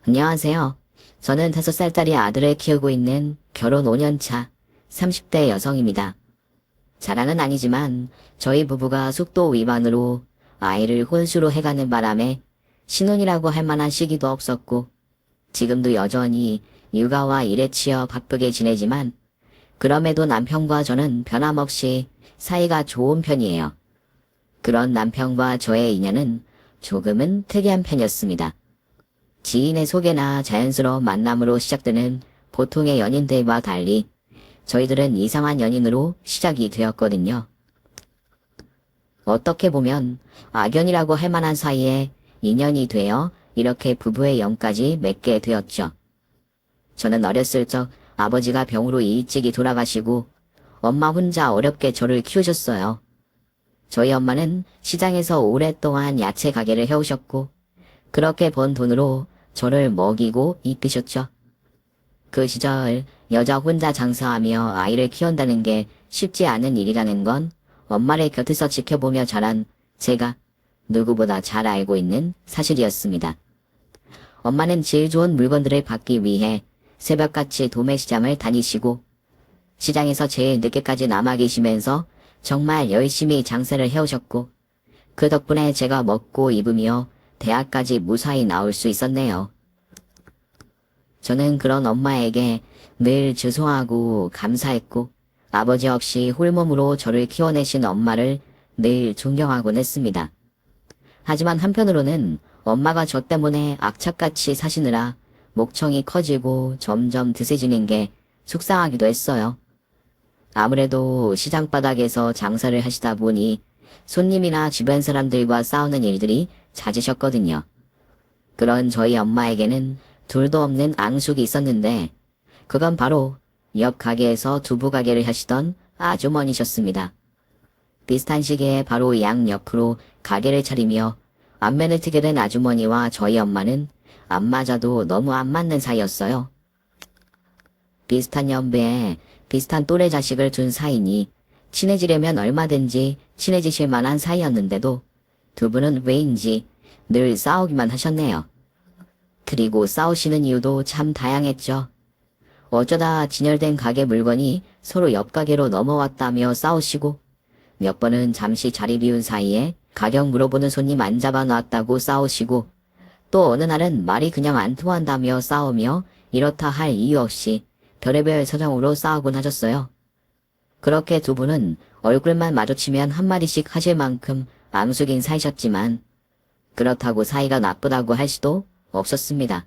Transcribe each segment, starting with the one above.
안녕하세요. 저는 5살짜리 아들을 키우고 있는 결혼 5년 차 30대 여성입니다. 자랑은 아니지만 저희 부부가 속도 위반으로 아이를 혼수로 해가는 바람에 신혼이라고 할 만한 시기도 없었고 지금도 여전히 육아와 일에 치여 바쁘게 지내지만 그럼에도 남편과 저는 변함없이 사이가 좋은 편이에요. 그런 남편과 저의 인연은 조금은 특이한 편이었습니다. 지인의 소개나 자연스러운 만남으로 시작되는 보통의 연인들과 달리 저희들은 이상한 연인으로 시작이 되었거든요. 어떻게 보면 악연이라고 할 만한 사이에 인연이 되어 이렇게 부부의 영까지 맺게 되었죠. 저는 어렸을 적 아버지가 병으로 일찍이 돌아가시고 엄마 혼자 어렵게 저를 키우셨어요. 저희 엄마는 시장에서 오랫동안 야채 가게를 해오셨고 그렇게 번 돈으로 저를 먹이고 이끄셨죠. 그 시절 여자 혼자 장사하며 아이를 키운다는 게 쉽지 않은 일이라는 건 엄마를 곁에서 지켜보며 자란 제가 누구보다 잘 알고 있는 사실이었습니다. 엄마는 질 좋은 물건들을 받기 위해 새벽같이 도매시장을 다니시고 시장에서 제일 늦게까지 남아 계시면서 정말 열심히 장사를 해오셨고 그 덕분에 제가 먹고 입으며 대학까지 무사히 나올 수 있었네요. 저는 그런 엄마에게 늘 죄송하고 감사했고 아버지 없이 홀몸으로 저를 키워내신 엄마를 늘 존경하곤 했습니다. 하지만 한편으로는 엄마가 저 때문에 악착같이 사시느라 목청이 커지고 점점 드세지는 게 속상하기도 했어요. 아무래도 시장 바닥에서 장사를 하시다 보니 손님이나 주변 사람들과 싸우는 일들이 잦으셨거든요. 그런 저희 엄마에게는 둘도 없는 앙숙이 있었는데 그건 바로 옆 가게에서 두부 가게를 하시던 아주머니셨습니다. 비슷한 시기에 바로 양 옆으로 가게를 차리며 안면을 트게 된 아주머니와 저희 엄마는 안 맞아도 너무 안 맞는 사이였어요. 비슷한 연배에 비슷한 또래 자식을 둔 사이니 친해지려면 얼마든지 친해지실 만한 사이였는데도 두 분은 왜인지 늘 싸우기만 하셨네요. 그리고 싸우시는 이유도 참 다양했죠. 어쩌다 진열된 가게 물건이 서로 옆 가게로 넘어왔다며 싸우시고 몇 번은 잠시 자리 비운 사이에 가격 물어보는 손님 안 잡아놨다고 싸우시고 또 어느 날은 말이 그냥 안 통한다며 싸우며 이렇다 할 이유 없이 별의별 사정으로 싸우곤 하셨어요. 그렇게 두 분은 얼굴만 마주치면 한마디씩 하실 만큼 앙숙인 사이셨지만 그렇다고 사이가 나쁘다고 할 수도 없었습니다.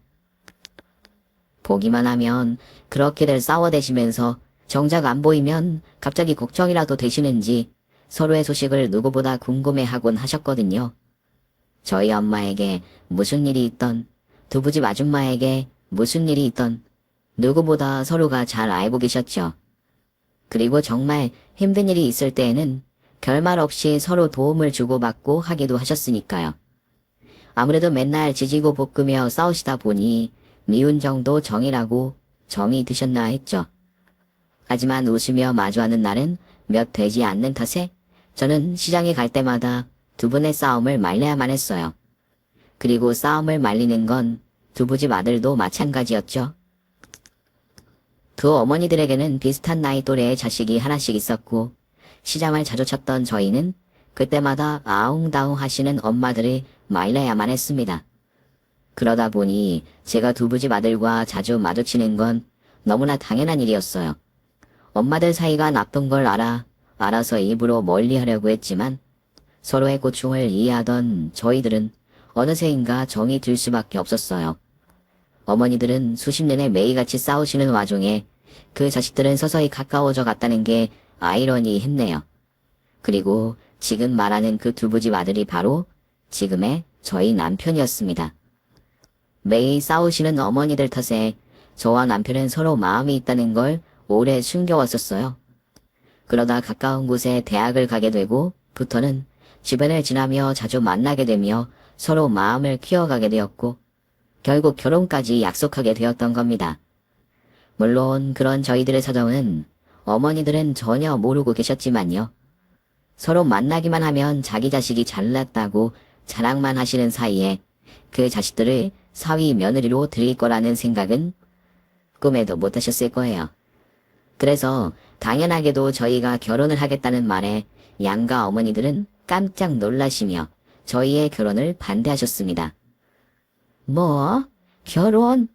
보기만 하면 그렇게들 싸워대시면서 정작 안 보이면 갑자기 걱정이라도 되시는지 서로의 소식을 누구보다 궁금해하곤 하셨거든요. 저희 엄마에게 무슨 일이 있던 두부집 아줌마에게 무슨 일이 있던 누구보다 서로가 잘 알고 계셨죠. 그리고 정말 힘든 일이 있을 때에는 결말 없이 서로 도움을 주고받고 하기도 하셨으니까요. 아무래도 맨날 지지고 볶으며 싸우시다 보니 미운 정도 정이라고 정이 드셨나 했죠. 하지만 웃으며 마주하는 날은 몇 되지 않는 탓에 저는 시장에 갈 때마다 두 분의 싸움을 말려야만 했어요. 그리고 싸움을 말리는 건 두부집 아들도 마찬가지였죠. 두 어머니들에게는 비슷한 나이 또래의 자식이 하나씩 있었고 시장을 자주 찾던 저희는 그때마다 아웅다웅 하시는 엄마들을 말려야만 했습니다. 그러다 보니 제가 두부집 아들과 자주 마주치는 건 너무나 당연한 일이었어요. 엄마들 사이가 나쁜 걸 알아서 일부러 멀리하려고 했지만 서로의 고충을 이해하던 저희들은 어느새인가 정이 들 수밖에 없었어요. 어머니들은 수십 년에 매일같이 싸우시는 와중에 그 자식들은 서서히 가까워져 갔다는 게 아이러니했네요. 그리고 지금 말하는 그 두부집 아들이 바로 지금의 저희 남편이었습니다. 매일 싸우시는 어머니들 탓에 저와 남편은 서로 마음이 있다는 걸 오래 숨겨왔었어요. 그러다 가까운 곳에 대학을 가게 되고 부터는 주변을 지나며 자주 만나게 되며 서로 마음을 키워가게 되었고 결국 결혼까지 약속하게 되었던 겁니다. 물론 그런 저희들의 사정은 어머니들은 전혀 모르고 계셨지만요. 서로 만나기만 하면 자기 자식이 잘났다고 자랑만 하시는 사이에 그 자식들을 사위 며느리로 드릴 거라는 생각은 꿈에도 못 하셨을 거예요. 그래서 당연하게도 저희가 결혼을 하겠다는 말에 양가 어머니들은 깜짝 놀라시며 저희의 결혼을 반대하셨습니다. 뭐? 결혼?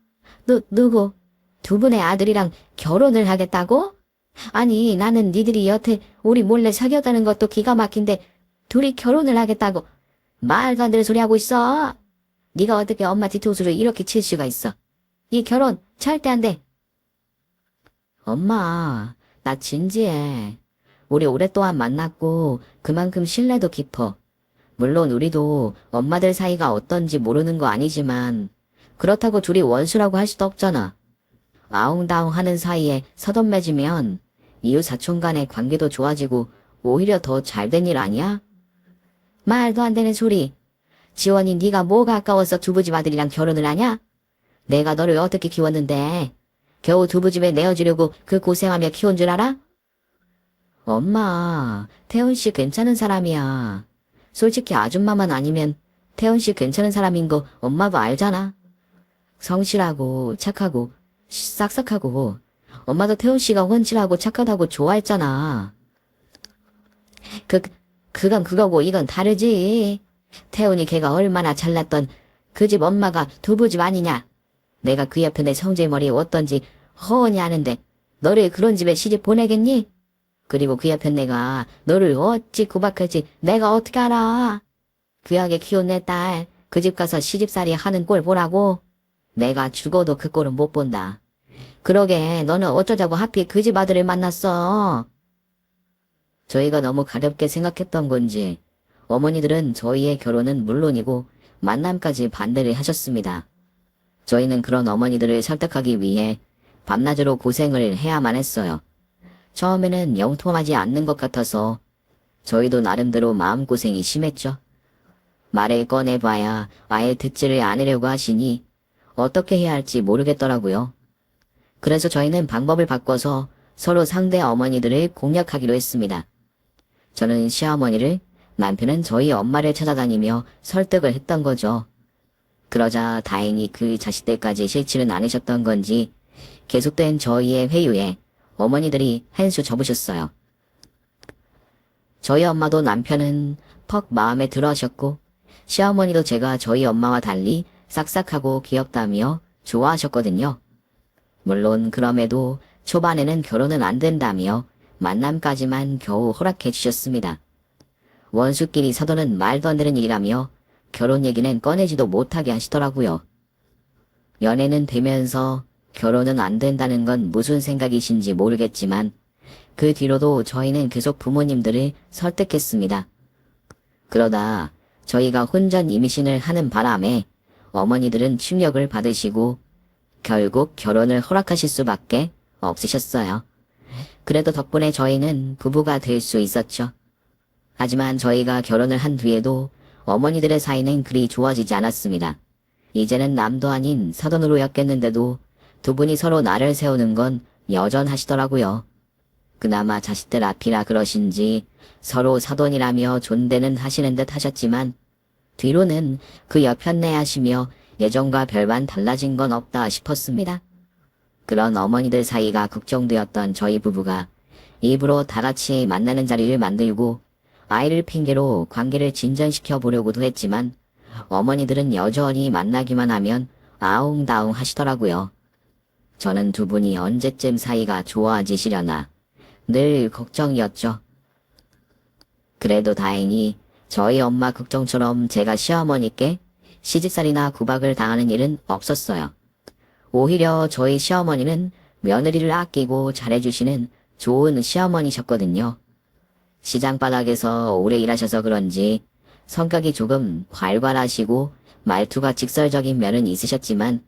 누구? 두 분의 아들이랑 결혼을 하겠다고? 아니, 나는 니들이 여태 우리 몰래 사귀었다는 것도 기가 막힌데 둘이 결혼을 하겠다고 말도 안 되는 소리 하고 있어. 네가 어떻게 엄마 뒤통수를 이렇게 칠 수가 있어. 이 결혼 절대 안 돼. 엄마, 나 진지해. 우리 오랫동안 만났고 그만큼 신뢰도 깊어. 물론 우리도 엄마들 사이가 어떤지 모르는 거 아니지만 그렇다고 둘이 원수라고 할 수도 없잖아. 아웅다웅 하는 사이에 서돈 맺으면 이웃 사촌 간의 관계도 좋아지고 오히려 더 잘된 일 아니야? 말도 안 되는 소리. 지원이 네가 뭐가 아까워서 두부집 아들이랑 결혼을 하냐? 내가 너를 어떻게 키웠는데 겨우 두부집에 내어주려고 그 고생하며 키운 줄 알아? 엄마, 태훈 씨 괜찮은 사람이야. 솔직히 아줌마만 아니면 태훈 씨 괜찮은 사람인 거 엄마도 알잖아. 성실하고 착하고 싹싹하고 엄마도 태훈 씨가 훤칠하고 착하다고 좋아했잖아. 그건 그거고 이건 다르지. 태훈이 걔가 얼마나 잘났던 그 집 엄마가 두부집 아니냐. 내가 그 옆에 내 성질머리 어떤지 허언이 아는데 너를 그런 집에 시집 보내겠니? 그리고 그 옆에 내가 너를 어찌 구박할지 내가 어떻게 알아. 귀하게 키운 내 딸 그 집 가서 시집살이 하는 꼴 보라고. 내가 죽어도 그 꼴은 못 본다. 그러게 너는 어쩌자고 하필 그 집 아들을 만났어. 저희가 너무 가볍게 생각했던 건지 어머니들은 저희의 결혼은 물론이고 만남까지 반대를 하셨습니다. 저희는 그런 어머니들을 설득하기 위해 밤낮으로 고생을 해야만 했어요. 처음에는 영통하지 않는 것 같아서 저희도 나름대로 마음고생이 심했죠. 말을 꺼내봐야 아예 듣지를 않으려고 하시니 어떻게 해야 할지 모르겠더라고요. 그래서 저희는 방법을 바꿔서 서로 상대 어머니들을 공략하기로 했습니다. 저는 시어머니를, 남편은 저희 엄마를 찾아다니며 설득을 했던 거죠. 그러자 다행히 그 자식들까지 싫지는 않으셨던 건지 계속된 저희의 회유에 어머니들이 한 수 접으셨어요. 저희 엄마도 남편은 퍽 마음에 들어 하셨고 시어머니도 제가 저희 엄마와 달리 싹싹하고 귀엽다며 좋아하셨거든요. 물론 그럼에도 초반에는 결혼은 안 된다며 만남까지만 겨우 허락해 주셨습니다. 원수끼리 사돈은 말도 안 되는 일이라며 결혼 얘기는 꺼내지도 못하게 하시더라고요. 연애는 되면서 결혼은 안 된다는 건 무슨 생각이신지 모르겠지만 그 뒤로도 저희는 계속 부모님들을 설득했습니다. 그러다 저희가 혼전 임신을 하는 바람에 어머니들은 충격을 받으시고 결국 결혼을 허락하실 수밖에 없으셨어요. 그래도 덕분에 저희는 부부가 될 수 있었죠. 하지만 저희가 결혼을 한 뒤에도 어머니들의 사이는 그리 좋아지지 않았습니다. 이제는 남도 아닌 사돈으로 엮였는데도 두 분이 서로 나를 세우는 건 여전하시더라고요. 그나마 자식들 앞이라 그러신지 서로 사돈이라며 존대는 하시는 듯 하셨지만 뒤로는 그 여편네 하시며 예전과 별반 달라진 건 없다 싶었습니다. 그런 어머니들 사이가 걱정되었던 저희 부부가 입으로 다 같이 만나는 자리를 만들고 아이를 핑계로 관계를 진전시켜 보려고도 했지만 어머니들은 여전히 만나기만 하면 아웅다웅 하시더라고요. 저는 두 분이 언제쯤 사이가 좋아지시려나 늘 걱정이었죠. 그래도 다행히 저희 엄마 걱정처럼 제가 시어머니께 시집살이나 구박을 당하는 일은 없었어요. 오히려 저희 시어머니는 며느리를 아끼고 잘해주시는 좋은 시어머니셨거든요. 시장바닥에서 오래 일하셔서 그런지 성격이 조금 활발하시고 말투가 직설적인 면은 있으셨지만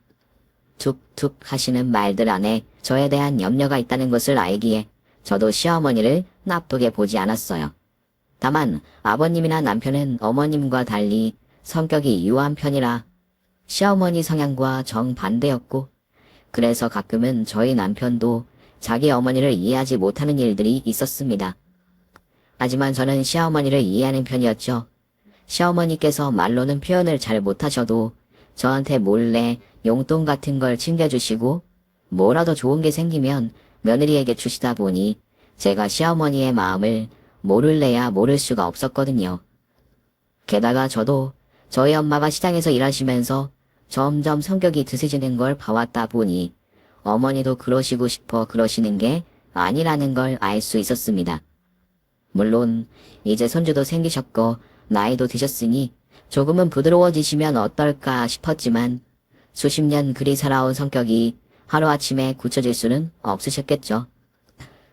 툭툭 하시는 말들 안에 저에 대한 염려가 있다는 것을 알기에 저도 시어머니를 나쁘게 보지 않았어요. 다만 아버님이나 남편은 어머님과 달리 성격이 유한 편이라 시어머니 성향과 정반대였고 그래서 가끔은 저희 남편도 자기 어머니를 이해하지 못하는 일들이 있었습니다. 하지만 저는 시어머니를 이해하는 편이었죠. 시어머니께서 말로는 표현을 잘 못하셔도 저한테 몰래 용돈 같은 걸 챙겨주시고 뭐라도 좋은 게 생기면 며느리에게 주시다 보니 제가 시어머니의 마음을 모를래야 모를 수가 없었거든요. 게다가 저도 저희 엄마가 시장에서 일하시면서 점점 성격이 드세지는 걸 봐왔다 보니 어머니도 그러시고 싶어 그러시는 게 아니라는 걸 알 수 있었습니다. 물론 이제 손주도 생기셨고 나이도 드셨으니 조금은 부드러워지시면 어떨까 싶었지만 수십 년 그리 살아온 성격이 하루아침에 굳혀질 수는 없으셨겠죠.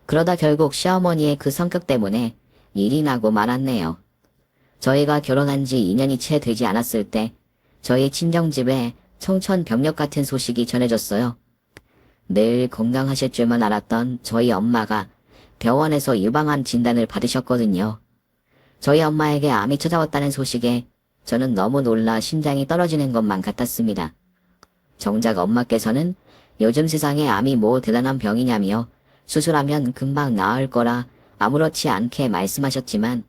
그러다 결국 시어머니의 그 성격 때문에 일이 나고 말았네요. 저희가 결혼한 지 2년이 채 되지 않았을 때 저희 친정집에 청천벽력 같은 소식이 전해졌어요. 늘 건강하실 줄만 알았던 저희 엄마가 병원에서 유방암 진단을 받으셨거든요. 저희 엄마에게 암이 찾아왔다는 소식에 저는 너무 놀라 심장이 떨어지는 것만 같았습니다. 정작 엄마께서는 요즘 세상에 암이 뭐 대단한 병이냐며 수술하면 금방 나을 거라 아무렇지 않게 말씀하셨지만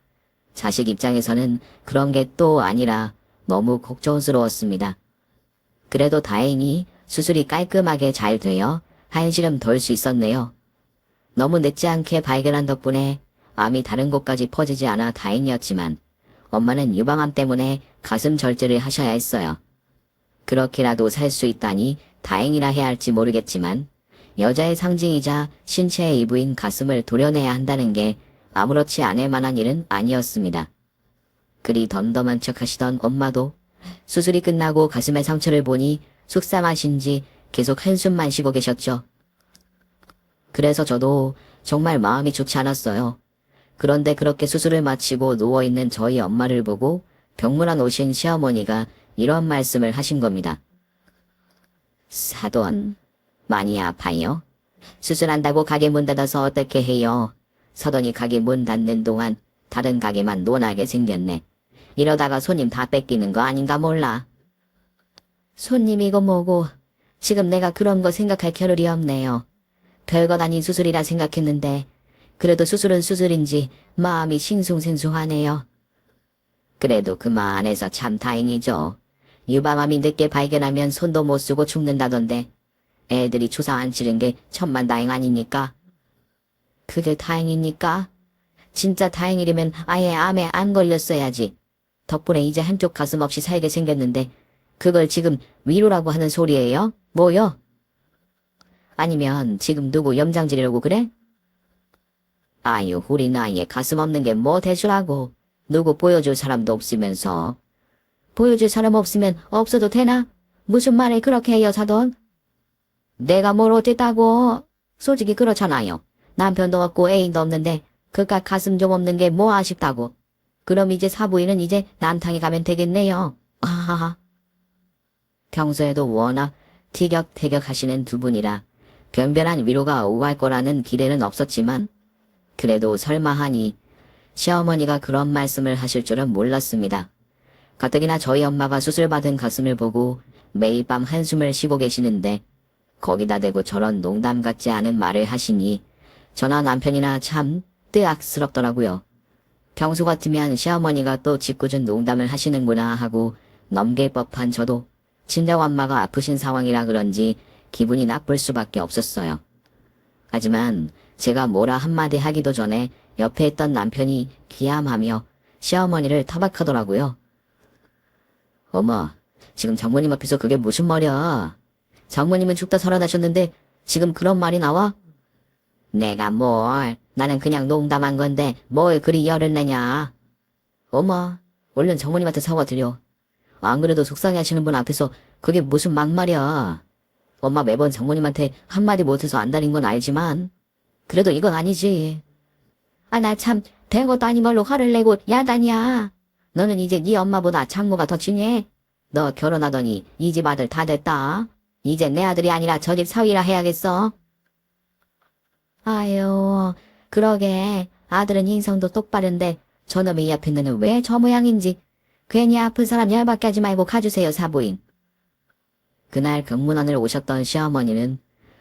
자식 입장에서는 그런 게 또 아니라 너무 걱정스러웠습니다. 그래도 다행히 수술이 깔끔하게 잘 되어 한시름 덜 수 있었네요. 너무 늦지 않게 발견한 덕분에 암이 다른 곳까지 퍼지지 않아 다행이었지만 엄마는 유방암 때문에 가슴 절제를 하셔야 했어요. 그렇게라도 살 수 있다니 다행이라 해야 할지 모르겠지만 여자의 상징이자 신체의 일부인 가슴을 도려내야 한다는 게 아무렇지 않을 만한 일은 아니었습니다. 그리 덤덤한 척 하시던 엄마도 수술이 끝나고 가슴의 상처를 보니 속상하신지 계속 한숨만 쉬고 계셨죠. 그래서 저도 정말 마음이 좋지 않았어요. 그런데 그렇게 수술을 마치고 누워있는 저희 엄마를 보고 병문안 오신 시어머니가 이런 말씀을 하신 겁니다. 사돈, 많이 아파요? 수술한다고 가게 문 닫아서 어떻게 해요? 서돈이 가게 문 닫는 동안 다른 가게만 논하게 생겼네. 이러다가 손님 다 뺏기는 거 아닌가 몰라. 손님이고 뭐고 지금 내가 그런 거 생각할 겨를이 없네요. 별것 아닌 수술이라 생각했는데 그래도 수술은 수술인지 마음이 싱숭생숭하네요. 그래도 그마 안에서 참 다행이죠. 유방암이 늦게 발견하면 손도 못 쓰고 죽는다던데 애들이 주사 안 치른 게 천만다행 아닙니까? 그게 다행입니까? 진짜 다행이라면 아예 암에 안 걸렸어야지. 덕분에 이제 한쪽 가슴 없이 살게 생겼는데 그걸 지금 위로라고 하는 소리예요? 뭐요? 아니면 지금 누구 염장지르려고 그래? 아유, 우리 나이에 가슴 없는 게 뭐 대수라고. 누구 보여줄 사람도 없으면서. 보여줄 사람 없으면 없어도 되나? 무슨 말을 그렇게 해요, 사돈? 내가 뭘 어쨌다고? 솔직히 그렇잖아요. 남편도 없고 애인도 없는데 그깟 가슴 좀 없는 게 뭐 아쉽다고. 그럼 이제 사부인은 이제 남탕에 가면 되겠네요. 아하하. 평소에도 워낙 티격태격 하시는 두 분이라 변변한 위로가 오갈 거라는 기대는 없었지만 그래도 설마 하니 시어머니가 그런 말씀을 하실 줄은 몰랐습니다. 가뜩이나 저희 엄마가 수술받은 가슴을 보고 매일 밤 한숨을 쉬고 계시는데 거기다 대고 저런 농담 같지 않은 말을 하시니 저나 남편이나 참 뜨악스럽더라고요. 평소 같으면 시어머니가 또 짓궂은 농담을 하시는구나 하고 넘길 법한 저도 친정엄마가 아프신 상황이라 그런지 기분이 나쁠 수밖에 없었어요. 하지만 제가 뭐라 한마디 하기도 전에 옆에 있던 남편이 기함하며 시어머니를 타박하더라고요. 어머, 지금 장모님 앞에서 그게 무슨 말이야? 장모님은 죽다 살아나셨는데 지금 그런 말이 나와? 내가 뭘, 나는 그냥 농담한 건데 뭘 그리 열을 내냐. 어머, 얼른 장모님한테 사과드려. 안 그래도 속상해 하시는 분 앞에서 그게 무슨 막말이야. 엄마 매번 장모님한테 한마디 못해서 안달인 건 알지만 그래도 이건 아니지. 아, 나 참 된 것도 아닌 걸로 화를 내고 야단이야. 너는 이제 네 엄마보다 장모가 더 중요해. 너 결혼하더니 이 집 아들 다 됐다. 이제 내 아들이 아니라 저 집 사위라 해야겠어. 아유, 그러게. 아들은 인성도 똑바른데 저놈의 이 앞에 있는 왜 저 모양인지. 괜히 아픈 사람 열받게 하지 말고 가주세요, 사부인. 그날 병문안을 오셨던 시어머니는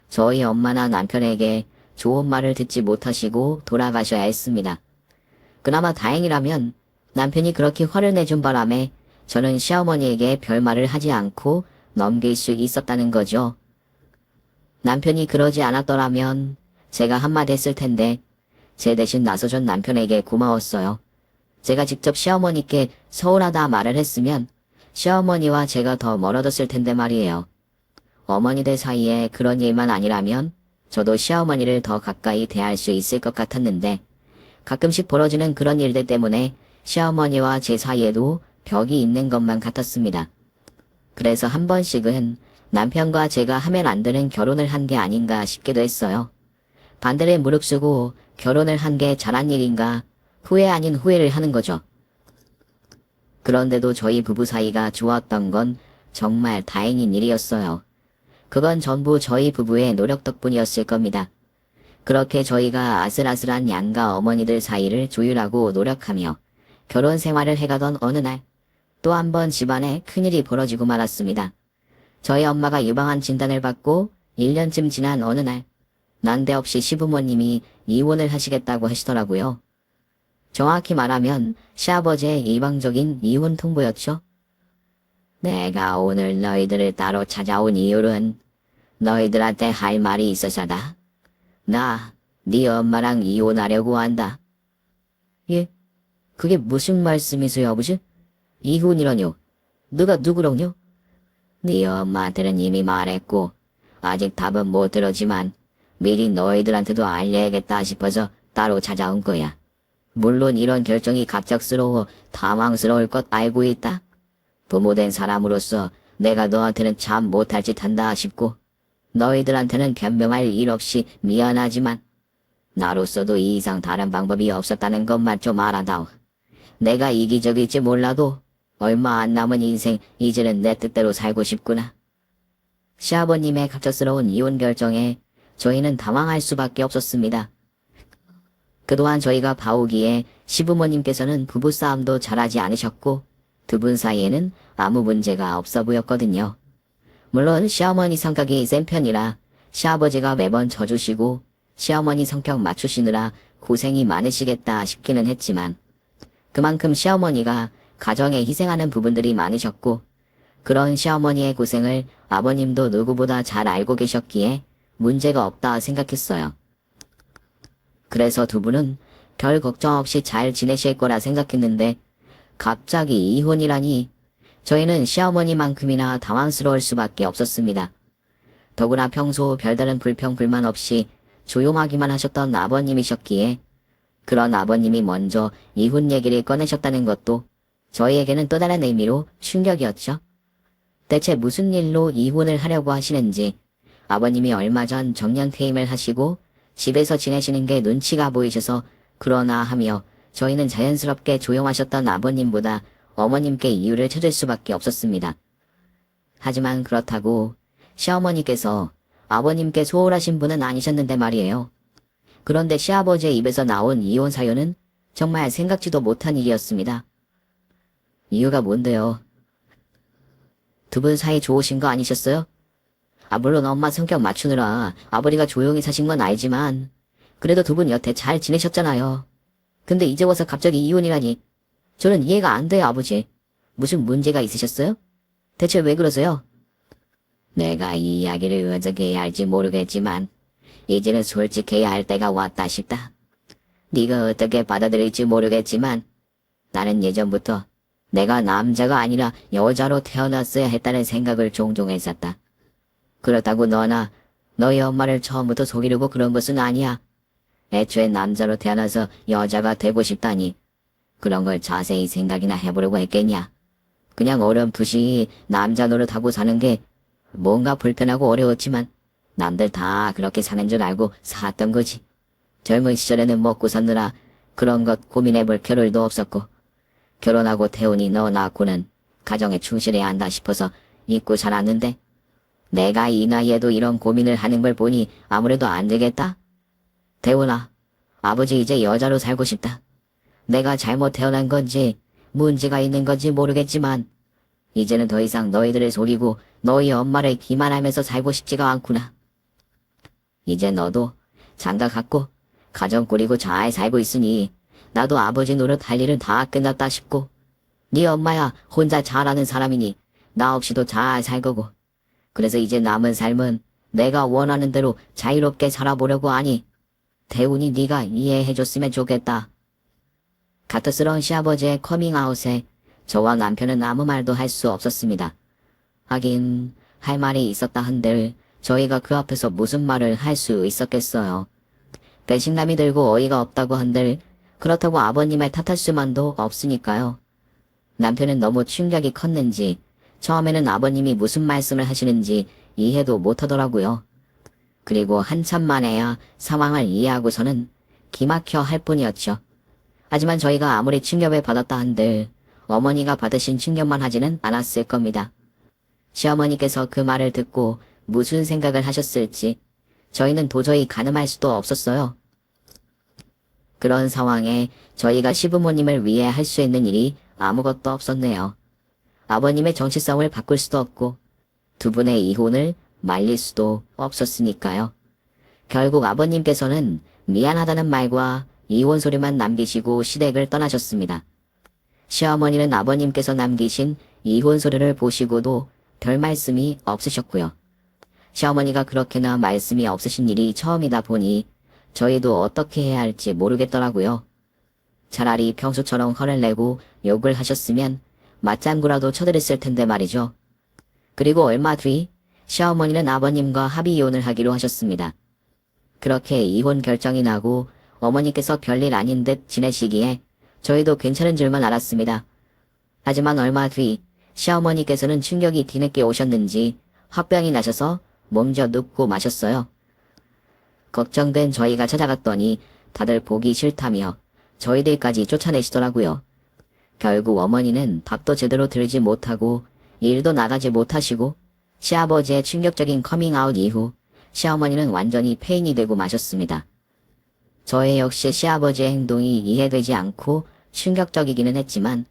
저희 엄마나 남편에게 좋은 말을 듣지 못하시고 돌아가셔야 했습니다. 그나마 다행이라면 남편이 그렇게 화를 내준 바람에 저는 시어머니에게 별말을 하지 않고 넘길 수 있었다는 거죠. 남편이 그러지 않았더라면 제가 한마디 했을 텐데 제 대신 나서준 남편에게 고마웠어요. 제가 직접 시어머니께 서운하다 말을 했으면 시어머니와 제가 더 멀어졌을 텐데 말이에요. 어머니들 사이에 그런 일만 아니라면 저도 시어머니를 더 가까이 대할 수 있을 것 같았는데 가끔씩 벌어지는 그런 일들 때문에 시어머니와 제 사이에도 벽이 있는 것만 같았습니다. 그래서 한 번씩은 남편과 제가 하면 안 되는 결혼을 한 게 아닌가 싶기도 했어요. 반대를 무릅쓰고 결혼을 한 게 잘한 일인가 후회 아닌 후회를 하는 거죠. 그런데도 저희 부부 사이가 좋았던 건 정말 다행인 일이었어요. 그건 전부 저희 부부의 노력 덕분이었을 겁니다. 그렇게 저희가 아슬아슬한 양가 어머니들 사이를 조율하고 노력하며 결혼 생활을 해가던 어느 날 또 한 번 집안에 큰일이 벌어지고 말았습니다. 저희 엄마가 유방암 진단을 받고 1년쯤 지난 어느 날 난데없이 시부모님이 이혼을 하시겠다고 하시더라고요. 정확히 말하면 시아버지의 일방적인 이혼 통보였죠. 내가 오늘 너희들을 따로 찾아온 이유는 너희들한테 할 말이 있어서다. 나, 네 엄마랑 이혼하려고 한다. 예? 그게 무슨 말씀이세요, 아버지? 이혼이라뇨? 누가 누구랑요? 네 엄마한테는 이미 말했고 아직 답은 못 들었지만 미리 너희들한테도 알려야겠다 싶어서 따로 찾아온 거야. 물론 이런 결정이 갑작스러워 당황스러울 것 알고 있다. 부모된 사람으로서 내가 너한테는 참 못할 짓 한다 싶고 너희들한테는 변명할 일 없이 미안하지만 나로서도 이 이상 다른 방법이 없었다는 것만 좀 알아다오. 내가 이기적일지 몰라도 얼마 안 남은 인생 이제는 내 뜻대로 살고 싶구나. 시아버님의 갑작스러운 이혼 결정에 저희는 당황할 수밖에 없었습니다. 그동안 저희가 봐오기에 시부모님께서는 부부싸움도 잘하지 않으셨고 두 분 사이에는 아무 문제가 없어 보였거든요. 물론 시어머니 성격이 센 편이라 시아버지가 매번 져주시고 시어머니 성격 맞추시느라 고생이 많으시겠다 싶기는 했지만 그만큼 시어머니가 가정에 희생하는 부분들이 많으셨고 그런 시어머니의 고생을 아버님도 누구보다 잘 알고 계셨기에 문제가 없다 생각했어요. 그래서 두 분은 별 걱정 없이 잘 지내실 거라 생각했는데 갑자기 이혼이라니 저희는 시어머니만큼이나 당황스러울 수밖에 없었습니다. 더구나 평소 별다른 불평 불만 없이 조용하기만 하셨던 아버님이셨기에 그런 아버님이 먼저 이혼 얘기를 꺼내셨다는 것도 저희에게는 또 다른 의미로 충격이었죠. 대체 무슨 일로 이혼을 하려고 하시는지 아버님이 얼마 전 정년퇴임을 하시고 집에서 지내시는 게 눈치가 보이셔서 그러나 하며 저희는 자연스럽게 조용하셨던 아버님보다 어머님께 이유를 찾을 수밖에 없었습니다. 하지만 그렇다고 시어머니께서 아버님께 소홀하신 분은 아니셨는데 말이에요. 그런데 시아버지의 입에서 나온 이혼 사연은 정말 생각지도 못한 일이었습니다. 이유가 뭔데요? 두 분 사이 좋으신 거 아니셨어요? 물론 엄마 성격 맞추느라 아버지가 조용히 사신 건 알지만 그래도 두 분 여태 잘 지내셨잖아요. 근데 이제 와서 갑자기 이혼이라니 저는 이해가 안 돼요, 아버지. 무슨 문제가 있으셨어요? 대체 왜 그러세요? 내가 이 이야기를 어떻게 해야 할지 모르겠지만 이제는 솔직해야 할 때가 왔다 싶다. 네가 어떻게 받아들일지 모르겠지만 나는 예전부터 내가 남자가 아니라 여자로 태어났어야 했다는 생각을 종종 했었다. 그렇다고 너나 너희 엄마를 처음부터 속이려고 그런 것은 아니야. 애초에 남자로 태어나서 여자가 되고 싶다니 그런 걸 자세히 생각이나 해보려고 했겠냐. 그냥 어렴풋이 남자 노릇하고 사는 게 뭔가 불편하고 어려웠지만 남들 다 그렇게 사는 줄 알고 살았던 거지. 젊은 시절에는 먹고 사느라 그런 것 고민해볼 겨를도 없었고 결혼하고 태훈이 너 낳고는 가정에 충실해야 한다 싶어서 잊고 살았는데 내가 이 나이에도 이런 고민을 하는 걸 보니 아무래도 안 되겠다. 태훈아, 아버지 이제 여자로 살고 싶다. 내가 잘못 태어난 건지 문제가 있는 건지 모르겠지만 이제는 더 이상 너희들을 속이고 너희 엄마를 기만하면서 살고 싶지가 않구나. 이제 너도 장가 갔고 가정 꾸리고 잘 살고 있으니 나도 아버지 노릇 할 일은 다 끝났다 싶고 네 엄마야 혼자 잘하는 사람이니 나 없이도 잘 살 거고. 그래서 이제 남은 삶은 내가 원하는 대로 자유롭게 살아보려고 하니 대운이 네가 이해해줬으면 좋겠다. 가토스러운 시아버지의 커밍아웃에 저와 남편은 아무 말도 할 수 없었습니다. 하긴 할 말이 있었다 한들 저희가 그 앞에서 무슨 말을 할 수 있었겠어요. 배신감이 들고 어이가 없다고 한들 그렇다고 아버님을 탓할 수만도 없으니까요. 남편은 너무 충격이 컸는지 처음에는 아버님이 무슨 말씀을 하시는지 이해도 못하더라고요. 그리고 한참 만에야 상황을 이해하고서는 기막혀 할 뿐이었죠. 하지만 저희가 아무리 충격을 받았다 한들 어머니가 받으신 충격만 하지는 않았을 겁니다. 시어머니께서 그 말을 듣고 무슨 생각을 하셨을지 저희는 도저히 가늠할 수도 없었어요. 그런 상황에 저희가 시부모님을 위해 할 수 있는 일이 아무것도 없었네요. 아버님의 정체성을 바꿀 수도 없고 두 분의 이혼을 말릴 수도 없었으니까요. 결국 아버님께서는 미안하다는 말과 이혼 소리만 남기시고 시댁을 떠나셨습니다. 시어머니는 아버님께서 남기신 이혼 소리를 보시고도 별 말씀이 없으셨고요. 시어머니가 그렇게나 말씀이 없으신 일이 처음이다 보니 저희도 어떻게 해야 할지 모르겠더라고요. 차라리 평소처럼 화를 내고 욕을 하셨으면 맞장구라도 쳐드렸을 텐데 말이죠. 그리고 얼마 뒤 시어머니는 아버님과 합의 이혼을 하기로 하셨습니다. 그렇게 이혼 결정이 나고 어머니께서 별일 아닌 듯 지내시기에 저희도 괜찮은 줄만 알았습니다. 하지만 얼마 뒤 시어머니께서는 충격이 뒤늦게 오셨는지 화병이 나셔서 먼저 눕고 마셨어요. 걱정된 저희가 찾아갔더니 다들 보기 싫다며 저희들까지 쫓아내시더라고요. 결국 어머니는 밥도 제대로 들지 못하고 일도 나가지 못하시고 시아버지의 충격적인 커밍아웃 이후 시어머니는 완전히 폐인이 되고 마셨습니다. 저의 역시 시아버지의 행동이 이해되지 않고 충격적이기는 했지만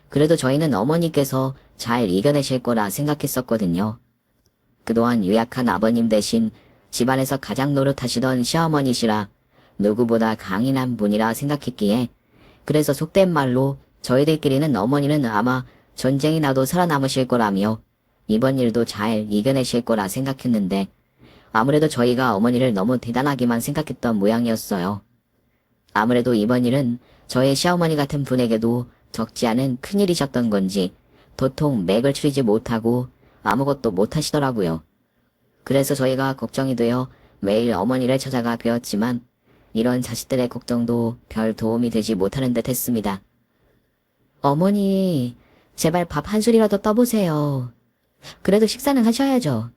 그래도 저희는 어머니께서 잘 이겨내실 거라 생각했었거든요. 그동안 유약한 아버님 대신 집안에서 가장 노릇하시던 시어머니시라 누구보다 강인한 분이라 생각했기에 그래서 속된 말로 저희들끼리는 어머니는 아마 전쟁이 나도 살아남으실 거라며 이번 일도 잘 이겨내실 거라 생각했는데 아무래도 저희가 어머니를 너무 대단하게만 생각했던 모양이었어요. 아무래도 이번 일은 저의 시어머니 같은 분에게도 적지 않은 큰일이셨던 건지 도통 맥을 추리지 못하고 아무것도 못하시더라고요. 그래서 저희가 걱정이 되어 매일 어머니를 찾아가 뵈었지만 이런 자식들의 걱정도 별 도움이 되지 못하는 듯 했습니다. 어머니, 제발 밥 한 술이라도 떠보세요. 그래도 식사는 하셔야죠.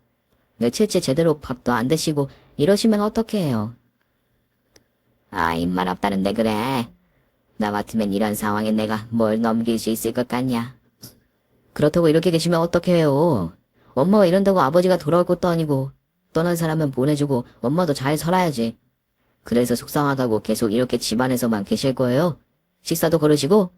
며칠째 제대로 밥도 안 드시고 이러시면 어떡해요. 아, 입맛 없다는데 그래. 나 같으면 이런 상황에 내가 뭘 넘길 수 있을 것 같냐. 그렇다고 이렇게 계시면 어떡해요. 엄마가 이런다고 아버지가 돌아올 것도 아니고 떠난 사람은 보내주고 엄마도 잘 살아야지. 그래서 속상하다고 계속 이렇게 집안에서만 계실 거예요? 식사도 거르시고?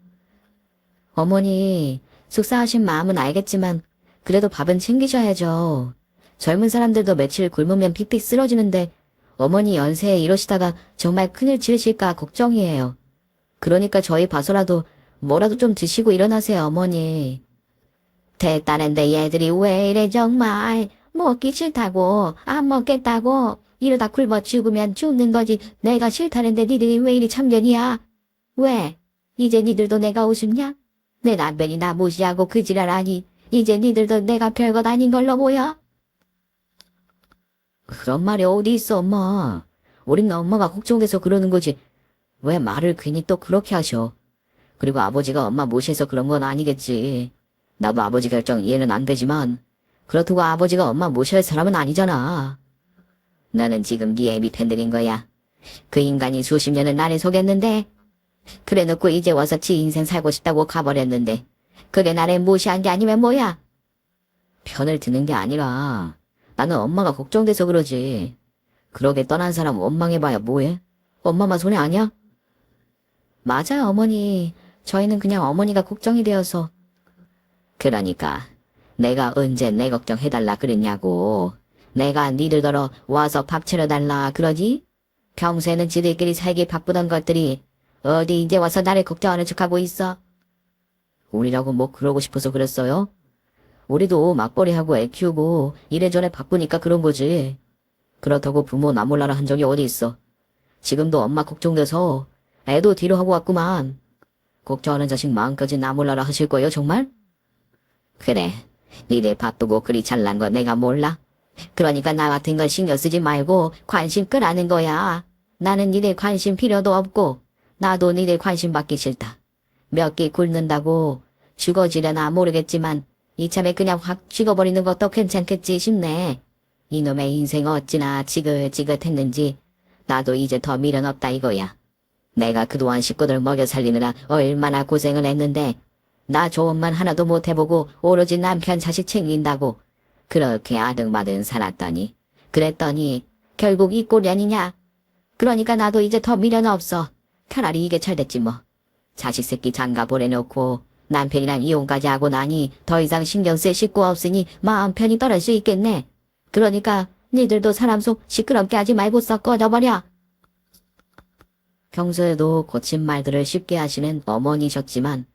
어머니, 속상하신 마음은 알겠지만 그래도 밥은 챙기셔야죠. 젊은 사람들도 며칠 굶으면 픽픽 쓰러지는데 어머니 연세에 이러시다가 정말 큰일 치르실까 걱정이에요. 그러니까 저희 봐서라도 뭐라도 좀 드시고 일어나세요, 어머니. 됐다는데 얘들이 왜 이래 정말. 먹기 싫다고 안 먹겠다고 이러다 굶어 죽으면 죽는 거지. 내가 싫다는데 니들이 왜 이리 참견이야. 왜? 이제 니들도 내가 우습냐? 내 남편이 나 무시하고 그 지랄하니 이제 니들도 내가 별것 아닌 걸로 보여? 그런 말이 어디 있어, 엄마. 우린 엄마가 걱정돼서 그러는 거지. 왜 말을 괜히 또 그렇게 하셔. 그리고 아버지가 엄마 무시해서 그런 건 아니겠지. 나도 아버지 결정 이해는 안 되지만 그렇다고 아버지가 엄마 무시할 사람은 아니잖아. 나는 지금 네 애비 팬들인 거야. 그 인간이 수십 년을 나를 속였는데 그래 놓고 이제 와서 지 인생 살고 싶다고 가버렸는데 그게 나를 무시한 게 아니면 뭐야? 편을 드는 게 아니라 나는 엄마가 걱정돼서 그러지. 그러게 떠난 사람 원망해봐야 뭐해? 엄마만 손해 아니야? 맞아요, 어머니. 저희는 그냥 어머니가 걱정이 되어서. 그러니까 내가 언제 내 걱정해달라 그랬냐고. 내가 니들더러 와서 밥 차려달라 그러지? 평소에는 지들끼리 살기 바쁘던 것들이 어디 이제 와서 나를 걱정하는 척하고 있어? 우리라고 뭐 그러고 싶어서 그랬어요? 우리도 맞벌이하고 애 키우고 이래저래 바쁘니까 그런 거지. 그렇다고 부모 나 몰라라 한 적이 어디 있어. 지금도 엄마 걱정돼서 애도 뒤로 하고 왔구만. 걱정하는 자식 마음까지 나 몰라라 하실 거예요, 정말? 그래, 니네 바쁘고 그리 잘난 거 내가 몰라. 그러니까 나 같은 건 신경 쓰지 말고 관심 끄라는 거야. 나는 니네 관심 필요도 없고 나도 니네 관심 받기 싫다. 몇 끼 굶는다고 죽어지려나 모르겠지만 이참에 그냥 확 죽어버리는 것도 괜찮겠지 싶네. 이놈의 인생 어찌나 지긋지긋했는지 나도 이제 더 미련 없다 이거야. 내가 그동안 식구들 먹여 살리느라 얼마나 고생을 했는데 나 좋은 말 하나도 못 해보고 오로지 남편 자식 챙긴다고 그렇게 아등바등 살았더니 그랬더니 결국 이 꼴이 아니냐. 그러니까 나도 이제 더 미련 없어. 차라리 이게 잘 됐지 뭐. 자식 새끼 장가 보내놓고 남편이랑 이혼까지 하고 나니 더 이상 신경 쓸 식구 없으니 마음 편히 떨어질 수 있겠네. 그러니까 니들도 사람 속 시끄럽게 하지 말고 썩 꺼져버려. 평소에도 거친 말들을 쉽게 하시는 어머니셨지만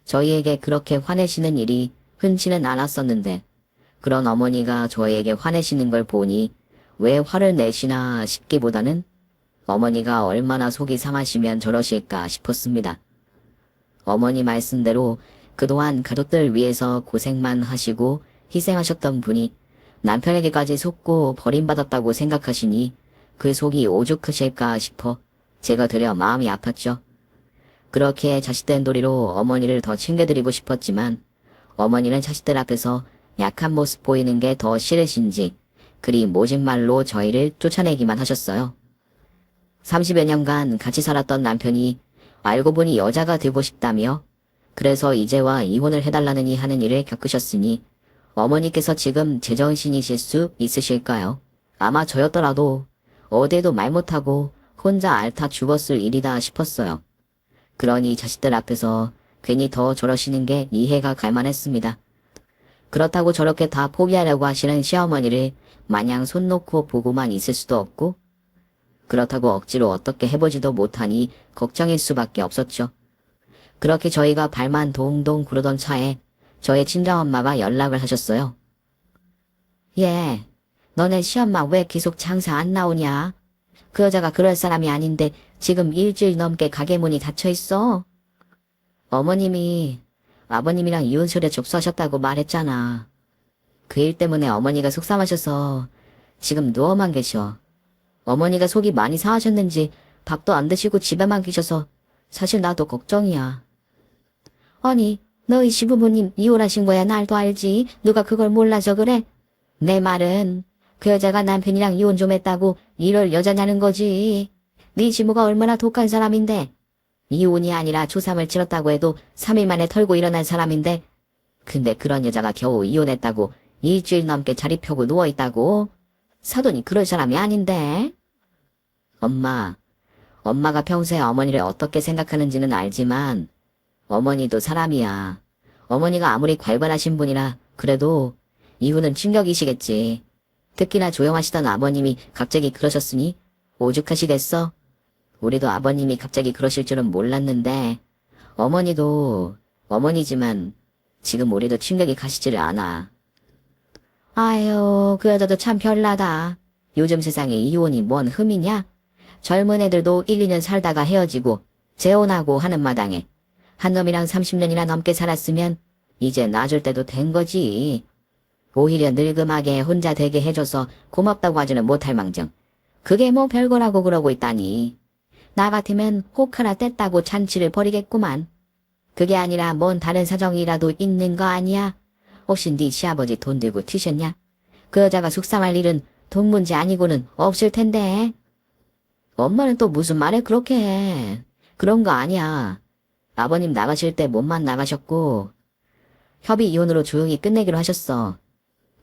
저희에게 그렇게 화내시는 일이 흔치는 않았었는데 그런 어머니가 저희에게 화내시는 걸 보니 왜 화를 내시나 싶기보다는 어머니가 얼마나 속이 상하시면 저러실까 싶었습니다. 어머니 말씀대로 그동안 가족들 위해서 고생만 하시고 희생하셨던 분이 남편에게까지 속고 버림받았다고 생각하시니 그 속이 오죽하실까 싶어 제가 되려 마음이 아팠죠. 그렇게 자식된 도리로 어머니를 더 챙겨드리고 싶었지만 어머니는 자식들 앞에서 약한 모습 보이는 게 더 싫으신지 그리 모진 말로 저희를 쫓아내기만 하셨어요. 30여 년간 같이 살았던 남편이 알고 보니 여자가 되고 싶다며 그래서 이제와 이혼을 해달라느니 하는 일을 겪으셨으니 어머니께서 지금 제정신이실 수 있으실까요? 아마 저였더라도 어디에도 말 못하고 혼자 앓다 죽었을 일이다 싶었어요. 그러니 자식들 앞에서 괜히 더 저러시는 게 이해가 갈 만했습니다. 그렇다고 저렇게 다 포기하려고 하시는 시어머니를 마냥 손 놓고 보고만 있을 수도 없고 그렇다고 억지로 어떻게 해보지도 못하니 걱정일 수밖에 없었죠. 그렇게 저희가 발만 동동 구르던 차에 저의 친정엄마가 연락을 하셨어요. 예, 너네 시엄마 왜 계속 장사 안 나오냐? 그 여자가 그럴 사람이 아닌데 지금 일주일 넘게 가게 문이 닫혀있어. 어머님이 아버님이랑 이혼설에 족수하셨다고 말했잖아. 그 일 때문에 어머니가 속상하셔서 지금 누워만 계셔. 어머니가 속이 많이 상하셨는지 밥도 안 드시고 집에만 계셔서 사실 나도 걱정이야. 아니, 너희 시부모님 이혼하신 거야 날도 알지. 누가 그걸 몰라서 그래? 내 말은 그 여자가 남편이랑 이혼 좀 했다고 이럴 여자냐는 거지. 네 시부가 얼마나 독한 사람인데. 이혼이 아니라 조삼을 치렀다고 해도 3일 만에 털고 일어난 사람인데 근데 그런 여자가 겨우 이혼했다고 일주일 넘게 자리 펴고 누워있다고? 사돈이 그럴 사람이 아닌데. 엄마가 평소에 어머니를 어떻게 생각하는지는 알지만 어머니도 사람이야. 어머니가 아무리 괄괄하신 분이라 그래도 이후는 충격이시겠지. 특히나 조용하시던 아버님이 갑자기 그러셨으니 오죽하시겠어? 우리도 아버님이 갑자기 그러실 줄은 몰랐는데 어머니도 어머니지만 지금 우리도 충격이 가시지를 않아. 아유, 그 여자도 참 별나다. 요즘 세상에 이혼이 뭔 흠이냐? 젊은 애들도 1, 2년 살다가 헤어지고 재혼하고 하는 마당에 한 놈이랑 30년이나 넘게 살았으면 이제 놔줄 때도 된 거지. 오히려 늙음하게 혼자 되게 해줘서 고맙다고 하지는 못할 망정. 그게 뭐 별거라고 그러고 있다니. 나 같으면 혹 하나 뗐다고 잔치를 벌이겠구만. 그게 아니라 뭔 다른 사정이라도 있는 거 아니야? 혹시 네 시아버지 돈 들고 튀셨냐? 그 여자가 속상할 일은 돈 문제 아니고는 없을 텐데. 엄마는 또 무슨 말을 그렇게 해. 그런 거 아니야. 아버님 나가실 때 몸만 나가셨고 협의 이혼으로 조용히 끝내기로 하셨어.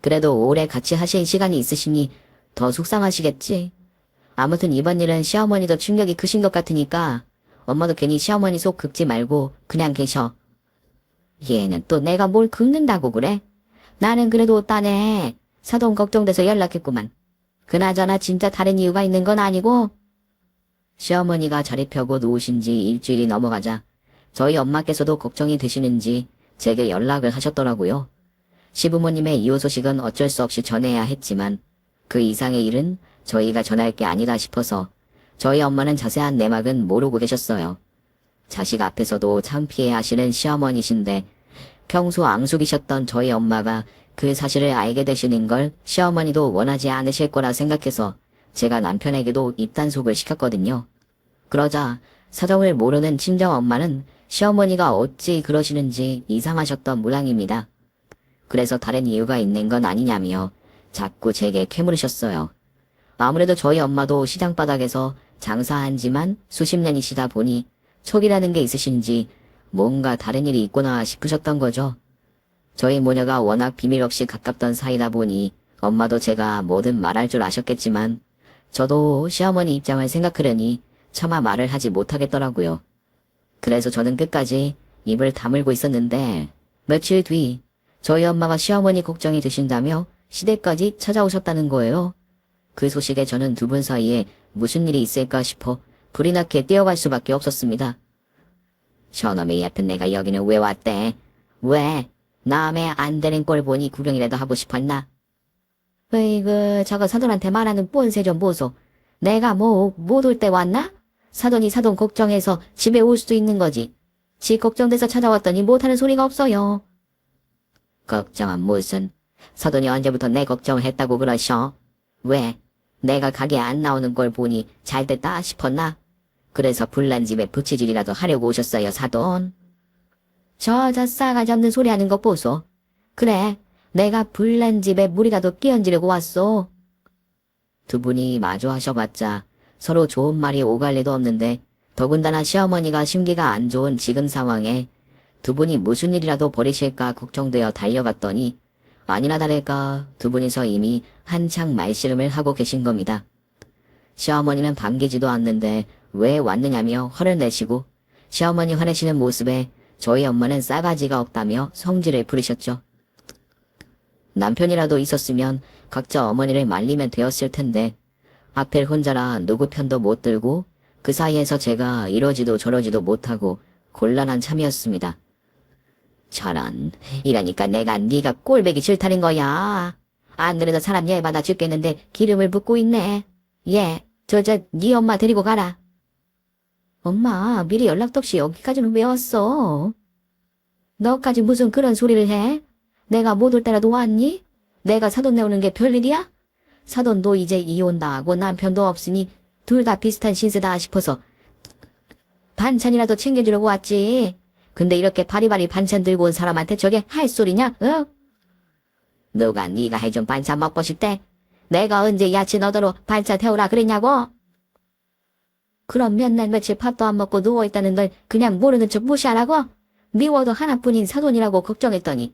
그래도 오래 같이 하실 시간이 있으시니 더 속상하시겠지. 아무튼 이번 일은 시어머니도 충격이 크신 것 같으니까 엄마도 괜히 시어머니 속 긁지 말고 그냥 계셔. 얘는 또 내가 뭘 긁는다고 그래? 나는 그래도 딴에 사돈 걱정돼서 연락했구만. 그나저나 진짜 다른 이유가 있는 건 아니고. 시어머니가 자리 펴고 누우신 지 일주일이 넘어가자 저희 엄마께서도 걱정이 되시는지 제게 연락을 하셨더라고요. 시부모님의 이혼 소식은 어쩔 수 없이 전해야 했지만 그 이상의 일은 저희가 전할 게 아니다 싶어서 저희 엄마는 자세한 내막은 모르고 계셨어요. 자식 앞에서도 창피해 하시는 시어머니신데 평소 앙숙이셨던 저희 엄마가 그 사실을 알게 되시는 걸 시어머니도 원하지 않으실 거라 생각해서 제가 남편에게도 입단속을 시켰거든요. 그러자 사정을 모르는 친정 엄마는 시어머니가 어찌 그러시는지 이상하셨던 모양입니다. 그래서 다른 이유가 있는 건 아니냐며 자꾸 제게 캐물으셨어요. 아무래도 저희 엄마도 시장 바닥에서 장사한 지만 수십 년이시다 보니 촉이라는 게 있으신지 뭔가 다른 일이 있구나 싶으셨던 거죠. 저희 모녀가 워낙 비밀 없이 가깝던 사이다 보니 엄마도 제가 뭐든 말할 줄 아셨겠지만 저도 시어머니 입장을 생각하려니 차마 말을 하지 못하겠더라고요. 그래서 저는 끝까지 입을 다물고 있었는데 며칠 뒤 저희 엄마가 시어머니 걱정이 되신다며 시댁까지 찾아오셨다는 거예요. 그 소식에 저는 두 분 사이에 무슨 일이 있을까 싶어 불이 나게 뛰어갈 수밖에 없었습니다. 저놈의 예쁜 내가 여기는 왜 왔대? 왜? 남의 안 되는 꼴 보니 구경이라도 하고 싶었나? 으이그 저거 사돈한테 말하는 뻔세 좀 보소. 내가 뭐 못 올 때 왔나? 사돈이 사돈 걱정해서 집에 올 수도 있는 거지. 지 걱정돼서 찾아왔더니 못하는 소리가 없어요. 걱정은 무슨? 사돈이 언제부터 내 걱정을 했다고 그러셔? 왜? 내가 가게 안 나오는 걸 보니 잘 됐다 싶었나? 그래서 불난 집에 부채질이라도 하려고 오셨어요, 사돈. 저 싸가지 없는 소리 하는 거 보소. 그래, 내가 불난 집에 물이라도 끼얹으려고 왔소. 두 분이 마주 하셔봤자 서로 좋은 말이 오갈 리도 없는데 더군다나 시어머니가 심기가 안 좋은 지금 상황에 두 분이 무슨 일이라도 벌이실까 걱정되어 달려갔더니 아니나 다를까 두 분이서 이미 한창 말씨름을 하고 계신 겁니다. 시어머니는 반기지도 않는데 왜 왔느냐며 화를 내시고 시어머니 화내시는 모습에 저희 엄마는 싸가지가 없다며 성질을 부리셨죠. 남편이라도 있었으면 각자 어머니를 말리면 되었을 텐데 하필 혼자라 누구 편도 못 들고 그 사이에서 제가 이러지도 저러지도 못하고 곤란한 참이었습니다. 저런, 이러니까 내가 네가 꼴배기 싫다는 거야. 안 그래도 사람 열받아 죽겠는데 기름을 붓고 있네. 예, 네 엄마 데리고 가라. 엄마, 미리 연락도 없이 여기까지는 왜 왔어? 너까지 무슨 그런 소리를 해? 내가 못 올 때라도 왔니? 내가 사돈 내오는 게 별일이야? 사돈도 이제 이혼다 하고 남편도 없으니 둘 다 비슷한 신세다 싶어서 반찬이라도 챙겨주려고 왔지. 근데 이렇게 바리바리 반찬 들고 온 사람한테 저게 할 소리냐? 어? 누가 네가 해준 반찬 먹고 싶대? 내가 언제 야채 너더러 반찬 태우라 그랬냐고? 그럼 몇 날 며칠 밥도 안 먹고 누워있다는 걸 그냥 모르는 척 무시하라고? 미워도 하나뿐인 사돈이라고 걱정했더니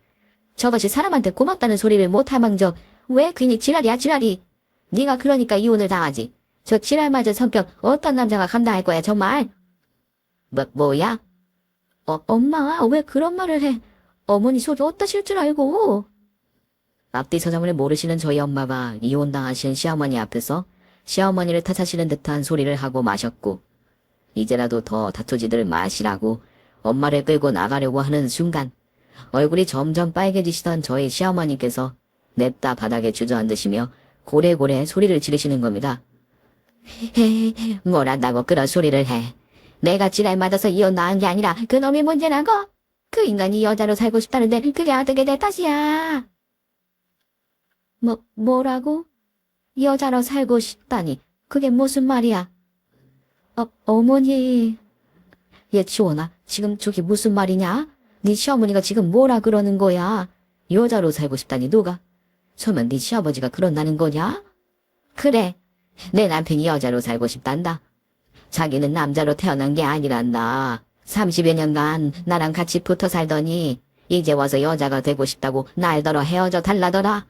저것이 사람한테 고맙다는 소리를 못할망정 왜 괜히 지랄이야 지랄이. 네가 그러니까 이혼을 당하지. 저 지랄맞은 성격 어떤 남자가 감당할 거야 정말. 뭐야? 엄마 왜 그런 말을 해. 어머니 속이 어떠실 줄 알고. 앞뒤 서정을 모르시는 저희 엄마가 이혼당하신 시어머니 앞에서 시어머니를 탓하시는 듯한 소리를 하고 마셨고 이제라도 더 다투지들 마시라고 엄마를 끌고 나가려고 하는 순간 얼굴이 점점 빨개지시던 저희 시어머니께서 냅다 바닥에 주저앉으시며 고래고래 소리를 지르시는 겁니다. 뭘 안다고 그런 소리를 해. 내가 지랄 맞아서 이혼 나은 게 아니라 그놈이 문제라고? 그 인간이 여자로 살고 싶다는데 그게 어떻게 내 탓이야? 뭐라고? 여자로 살고 싶다니 그게 무슨 말이야? 어머니. 얘 치원아 지금 저게 무슨 말이냐? 네 시어머니가 지금 뭐라 그러는 거야? 여자로 살고 싶다니 누가? 설마 네 시아버지가 그런다는 거냐? 그래, 내 남편이 여자로 살고 싶단다. 자기는 남자로 태어난 게 아니란다. 30여 년간 나랑 같이 붙어 살더니 이제 와서 여자가 되고 싶다고 날더러 헤어져 달라더라.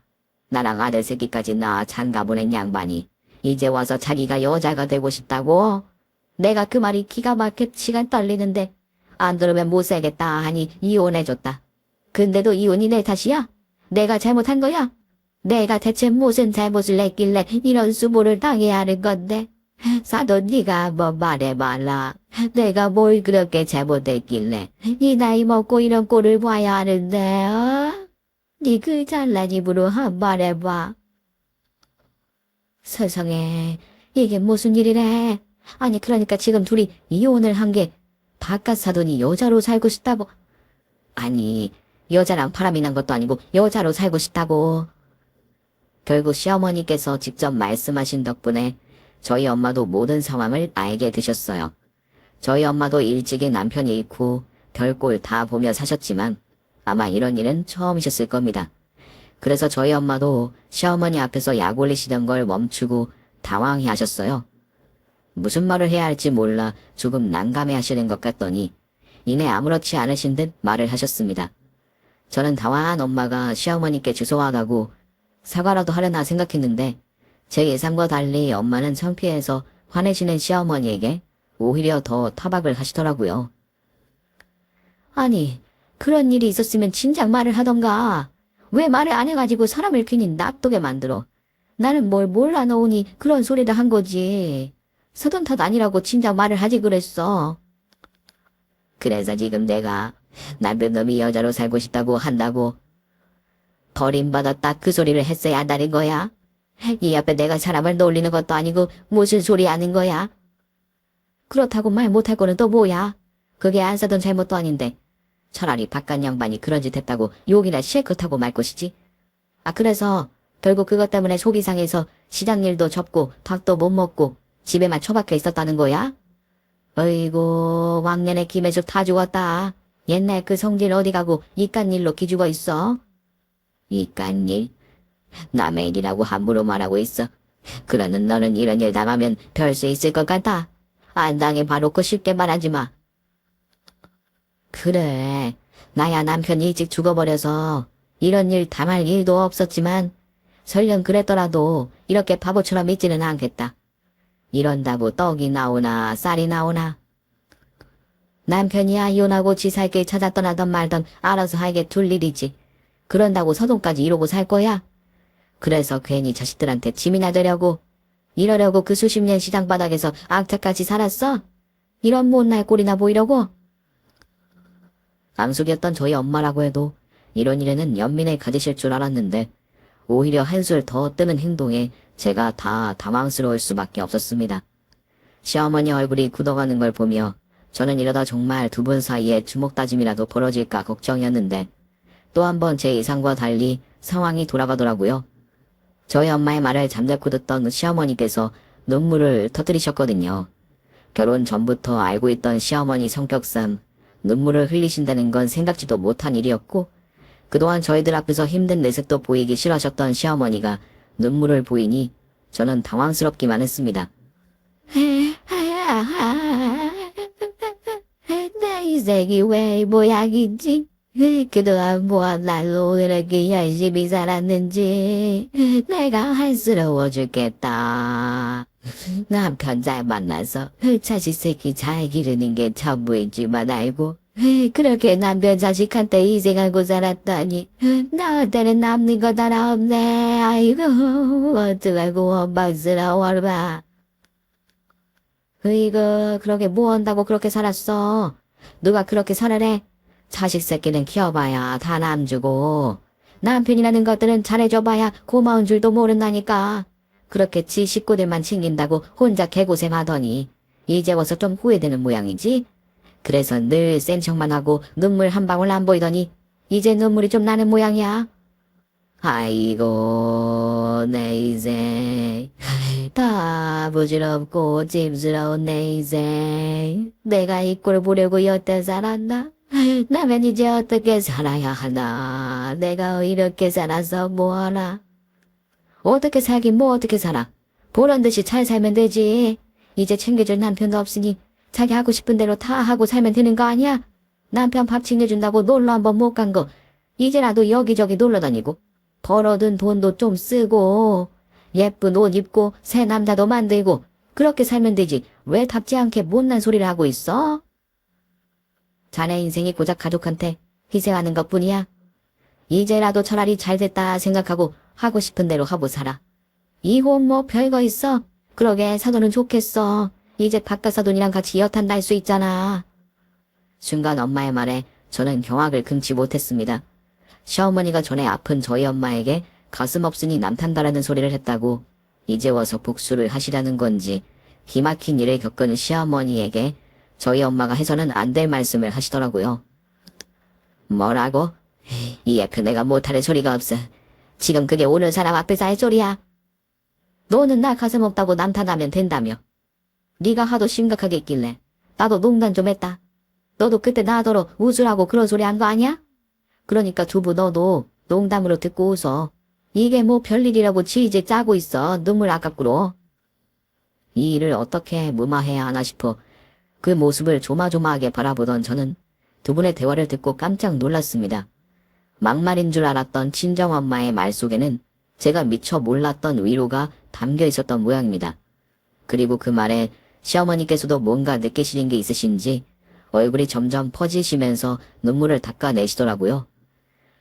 나랑 아들 새끼까지 낳아 장가 보낸 양반이 이제 와서 자기가 여자가 되고 싶다고? 내가 그 말이 기가 막혀 치가 떨리는데 안 들으면 못 살겠다 하니 이혼해줬다. 근데도 이혼이 내 탓이야? 내가 잘못한 거야? 내가 대체 무슨 잘못을 했길래 이런 수모를 당해야 하는 건데? 사돈 네가 뭐 말해봐라. 내가 뭘 그렇게 잘못했길래 이 나이 먹고 이런 꼴을 봐야 하는데 네 그 잘난 입으로 한 말해봐. 세상에 이게 무슨 일이래. 아니 그러니까 지금 둘이 이혼을 한 게 바깥 사돈이 여자로 살고 싶다고. 아니 여자랑 바람이 난 것도 아니고 여자로 살고 싶다고. 결국 시어머니께서 직접 말씀하신 덕분에 저희 엄마도 모든 상황을 알게 되셨어요. 저희 엄마도 일찍이 남편이 잃고 별꼴 다 보며 사셨지만 아마 이런 일은 처음이셨을 겁니다. 그래서 저희 엄마도 시어머니 앞에서 약 올리시던 걸 멈추고 당황해 하셨어요. 무슨 말을 해야 할지 몰라 조금 난감해 하시는 것 같더니 이내 아무렇지 않으신 듯 말을 하셨습니다. 저는 당황한 엄마가 시어머니께 죄송하다고 사과라도 하려나 생각했는데 제 예상과 달리 엄마는 창피해서 화내시는 시어머니에게 오히려 더 타박을 하시더라고요. 아니 그런 일이 있었으면 진작 말을 하던가. 왜 말을 안 해가지고 사람을 괜히 납두게 만들어. 나는 뭘 몰라 놓으니 그런 소리를 한 거지. 사돈 탓 아니라고 진작 말을 하지 그랬어. 그래서 지금 내가 남편놈이 여자로 살고 싶다고 한다고 버림받았다 그 소리를 했어야 한다는 거야. 이 앞에 내가 사람을 놀리는 것도 아니고 무슨 소리 하는 거야. 그렇다고 말 못할 거는 또 뭐야. 그게 안 사돈 잘못도 아닌데 차라리 바깥 양반이 그런 짓 했다고 욕이나 실컷 하고 말 것이지. 그래서 결국 그것 때문에 속이 상해서 시장 일도 접고 닭도 못 먹고 집에만 처박혀 있었다는 거야? 어이구 왕년에 김혜숙 다 죽었다. 옛날 그 성질 어디 가고 이깟 일로 기죽어 있어? 이깟 일? 남의 일이라고 함부로 말하고 있어. 그러는 너는 이런 일 당하면 별 수 있을 것 같아. 안 당해 봐놓고 쉽게 말하지 마. 그래, 나야 남편 일찍 죽어버려서 이런 일 당할 일도 없었지만 설령 그랬더라도 이렇게 바보처럼 있지는 않겠다. 이런다고 떡이 나오나 쌀이 나오나. 남편이야 이혼하고 지 살 길 찾아 떠나던 말던 알아서 하게 둘 일이지. 그런다고 서동까지 이러고 살 거야? 그래서 괜히 자식들한테 짐이나 되려고 이러려고 그 수십 년 시장 바닥에서 악착같이 살았어? 이런 못날 꼴이나 보이려고? 앙숙이었던 저희 엄마라고 해도 이런 일에는 연민을 가지실 줄 알았는데 오히려 한술 더 뜨는 행동에 제가 다 당황스러울 수밖에 없었습니다. 시어머니 얼굴이 굳어가는 걸 보며 저는 이러다 정말 두 분 사이에 주먹다짐이라도 벌어질까 걱정이었는데 또 한 번 제 예상과 달리 상황이 돌아가더라고요. 저희 엄마의 말을 잠자코 듣던 시어머니께서 눈물을 터뜨리셨거든요. 결혼 전부터 알고 있던 시어머니 성격상 눈물을 흘리신다는 건 생각지도 못한 일이었고 그동안 저희들 앞에서 힘든 내색도 보이기 싫어하셨던 시어머니가 눈물을 보이니 저는 당황스럽기만 했습니다. 내 인생이 왜 이 모양인지 그동안 무한 날로 이렇게 열심히 살았는지 내가 한스러워 죽겠다. 남편 잘 만나서 자식 새끼 잘 기르는 게 전부인지만 알고 그렇게 남편 자식한테 희생하고 살았다니 나한테는 남는 거 하나 없네. 아이고 어떡하고 원망스러워라. 이거 그렇게 뭐 한다고 그렇게 살았어. 누가 그렇게 살아래. 자식 새끼는 키워봐야 다 남주고 남편이라는 것들은 잘해줘봐야 고마운 줄도 모른다니까. 그렇게 지 식구들만 챙긴다고 혼자 개고생하더니 이제 와서 좀 후회되는 모양이지. 그래서 늘 센 척만 하고 눈물 한 방울 안 보이더니 이제 눈물이 좀 나는 모양이야. 아이고 내 인생 다 부질없고 찜스러운 내 인생. 내가 이 꼴 보려고 여태 살았나? 나면 이제 어떻게 살아야 하나. 내가 이렇게 살아서 뭐하나. 어떻게 살긴 뭐 어떻게 살아. 보란듯이 잘 살면 되지. 이제 챙겨줄 남편도 없으니 자기 하고 싶은 대로 다 하고 살면 되는 거 아니야? 남편 밥 챙겨준다고 놀러 한번 못 간 거 이제라도 여기저기 놀러 다니고 벌어둔 돈도 좀 쓰고 예쁜 옷 입고 새 남자도 만들고 그렇게 살면 되지. 왜 답지 않게 못난 소리를 하고 있어? 자네 인생이 고작 가족한테 희생하는 것뿐이야. 이제라도 차라리 잘됐다 생각하고 하고 싶은 대로 하고 살아. 이혼 뭐 별거 있어. 그러게 사돈은 좋겠어. 이제 바깥 사돈이랑 같이 여탄 날 수 있잖아. 순간 엄마의 말에 저는 경악을 금치 못했습니다. 시어머니가 전에 아픈 저희 엄마에게 가슴 없으니 남탄다라는 소리를 했다고 이제 와서 복수를 하시라는 건지 기막힌 일을 겪은 시어머니에게 저희 엄마가 해서는 안 될 말씀을 하시더라고요. 뭐라고? 이에 그 내가 못하는 소리가 없어. 지금 그게 오는 사람 앞에서 할 소리야. 너는 나 가슴 없다고 남탓하면 된다며. 네가 하도 심각하게 있길래 나도 농담 좀 했다. 너도 그때 나더러 웃으라고 그런 소리 한 거 아니야? 그러니까 두부 너도 농담으로 듣고 웃어. 이게 뭐 별일이라고 질질 짜고 있어. 눈물 아깝구로. 이 일을 어떻게 무마해야 하나 싶어 그 모습을 조마조마하게 바라보던 저는 두 분의 대화를 듣고 깜짝 놀랐습니다. 막말인 줄 알았던 친정엄마의 말 속에는 제가 미처 몰랐던 위로가 담겨 있었던 모양입니다. 그리고 그 말에 시어머니께서도 뭔가 느끼시는 게 있으신지 얼굴이 점점 퍼지시면서 눈물을 닦아내시더라고요.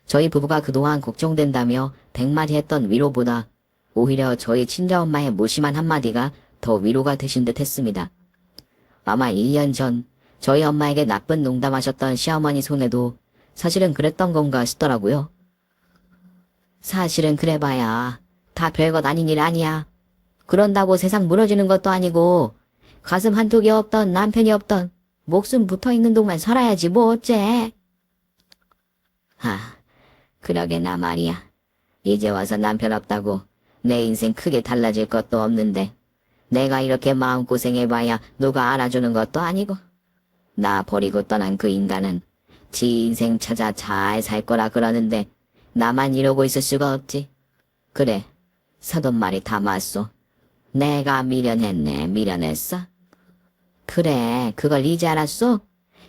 저희 부부가 그동안 걱정된다며 백마디 했던 위로보다 오히려 저희 친정엄마의 무심한 한마디가 더 위로가 되신 듯 했습니다. 아마 1년 전 저희 엄마에게 나쁜 농담하셨던 시어머니 손에도 사실은 그랬던 건가 싶더라고요. 사실은 그래봐야 다 별것 아닌 일 아니야. 그런다고 세상 무너지는 것도 아니고 가슴 한쪽이 없던 남편이 없던 목숨 붙어있는 동안 살아야지 뭐 어째. 그러게나 말이야. 이제 와서 남편 없다고 내 인생 크게 달라질 것도 없는데 내가 이렇게 마음고생해봐야 누가 알아주는 것도 아니고 나 버리고 떠난 그 인간은 지 인생 찾아 잘 살 거라 그러는데 나만 이러고 있을 수가 없지. 그래, 사돈 말이 다 맞소. 내가 미련했네, 미련했어. 그래, 그걸 이제 알았소?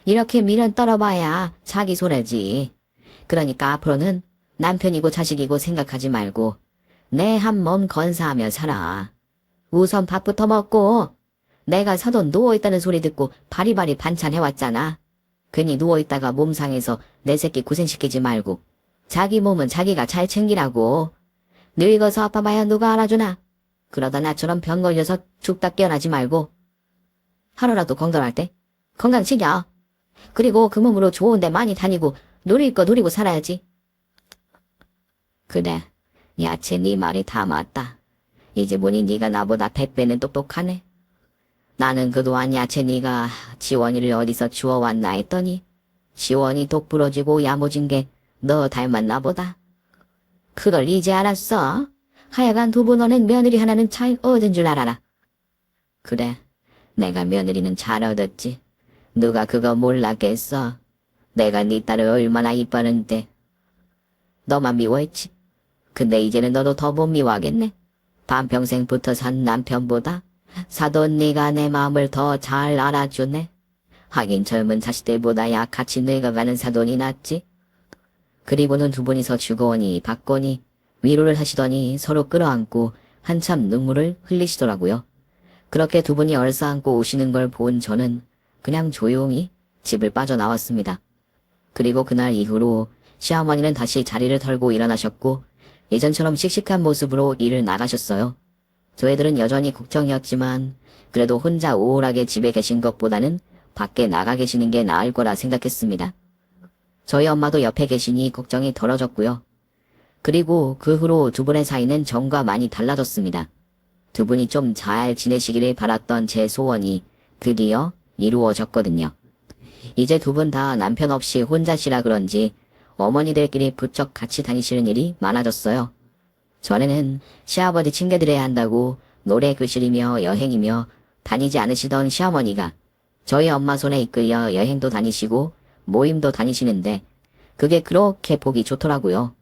이렇게 미련 떨어봐야 자기 손해지. 그러니까 앞으로는 남편이고 자식이고 생각하지 말고 내 한 몸 건사하며 살아. 우선 밥부터 먹고 내가 사돈 누워있다는 소리 듣고 바리바리 반찬해왔잖아. 괜히 누워있다가 몸 상해서 내 새끼 고생시키지 말고 자기 몸은 자기가 잘 챙기라고. 늙어서 아파봐야 누가 알아주나. 그러다 나처럼 병 걸려서 죽다 깨어나지 말고 하루라도 건강할 때 건강 챙겨. 그리고 그 몸으로 좋은 데 많이 다니고 누릴 거 누리고 살아야지. 그래, 야채 네 말이 다 맞다. 이제 보니 네가 나보다 100배는 똑똑하네. 나는 그동안 야채 네가 지원이를 어디서 주워왔나 했더니 지원이 독부러지고 야무진 게 너 닮았나 보다. 그걸 이제 알았어? 하여간 두부 너는 며느리 하나는 잘 얻은 줄 알아라. 그래, 내가 며느리는 잘 얻었지. 누가 그거 몰랐겠어. 내가 네 딸을 얼마나 이뻐하는데. 너만 미워했지. 근데 이제는 너도 더 못 미워하겠네. 반평생 붙어 산 남편보다 사돈 네가 내 마음을 더 잘 알아주네. 하긴 젊은 자식들보다 약같이 늙어가는 사돈이 낫지. 그리고는 두 분이서 주거니 받거니 위로를 하시더니 서로 끌어안고 한참 눈물을 흘리시더라고요. 그렇게 두 분이 얼싸안고 오시는 걸 본 저는 그냥 조용히 집을 빠져나왔습니다. 그리고 그날 이후로 시어머니는 다시 자리를 털고 일어나셨고 예전처럼 씩씩한 모습으로 일을 나가셨어요. 저희들은 여전히 걱정이었지만 그래도 혼자 우울하게 집에 계신 것보다는 밖에 나가 계시는 게 나을 거라 생각했습니다. 저희 엄마도 옆에 계시니 걱정이 덜어졌고요. 그리고 그 후로 두 분의 사이는 전과 많이 달라졌습니다. 두 분이 좀 잘 지내시기를 바랐던 제 소원이 드디어 이루어졌거든요. 이제 두 분 다 남편 없이 혼자시라 그런지 어머니들끼리 부쩍 같이 다니시는 일이 많아졌어요. 전에는 시아버지 친구들해야 한다고 노래 교실이며 여행이며 다니지 않으시던 시어머니가 저희 엄마 손에 이끌려 여행도 다니시고 모임도 다니시는데 그게 그렇게 보기 좋더라고요.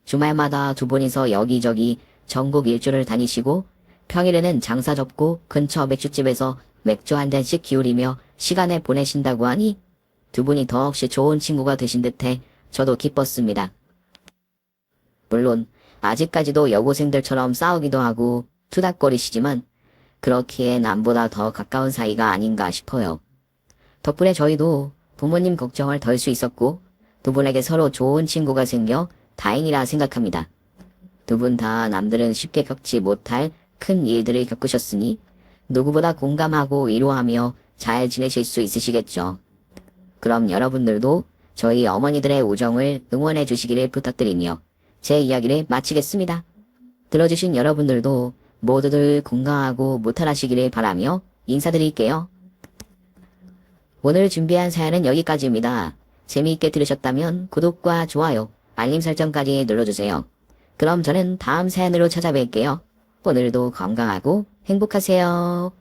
주말마다 두 분이서 여기저기 전국 일주를 다니시고 평일에는 장사 접고 근처 맥주집에서 맥주 한 잔씩 기울이며 시간을 보내신다고 하니 두 분이 더없이 좋은 친구가 되신 듯해 저도 기뻤습니다. 물론 아직까지도 여고생들처럼 싸우기도 하고 투닥거리시지만 그렇기에 남보다 더 가까운 사이가 아닌가 싶어요. 덕분에 저희도 부모님 걱정을 덜 수 있었고 두 분에게 서로 좋은 친구가 생겨 다행이라 생각합니다. 두 분 다 남들은 쉽게 겪지 못할 큰 일들을 겪으셨으니 누구보다 공감하고 위로하며 잘 지내실 수 있으시겠죠. 그럼 여러분들도 저희 어머니들의 우정을 응원해 주시기를 부탁드리며 제 이야기를 마치겠습니다. 들어주신 여러분들도 모두들 건강하고 무탈하시기를 바라며 인사드릴게요. 오늘 준비한 사연은 여기까지입니다. 재미있게 들으셨다면 구독과 좋아요, 알림 설정까지 눌러주세요. 그럼 저는 다음 사연으로 찾아뵐게요. 오늘도 건강하고 행복하세요.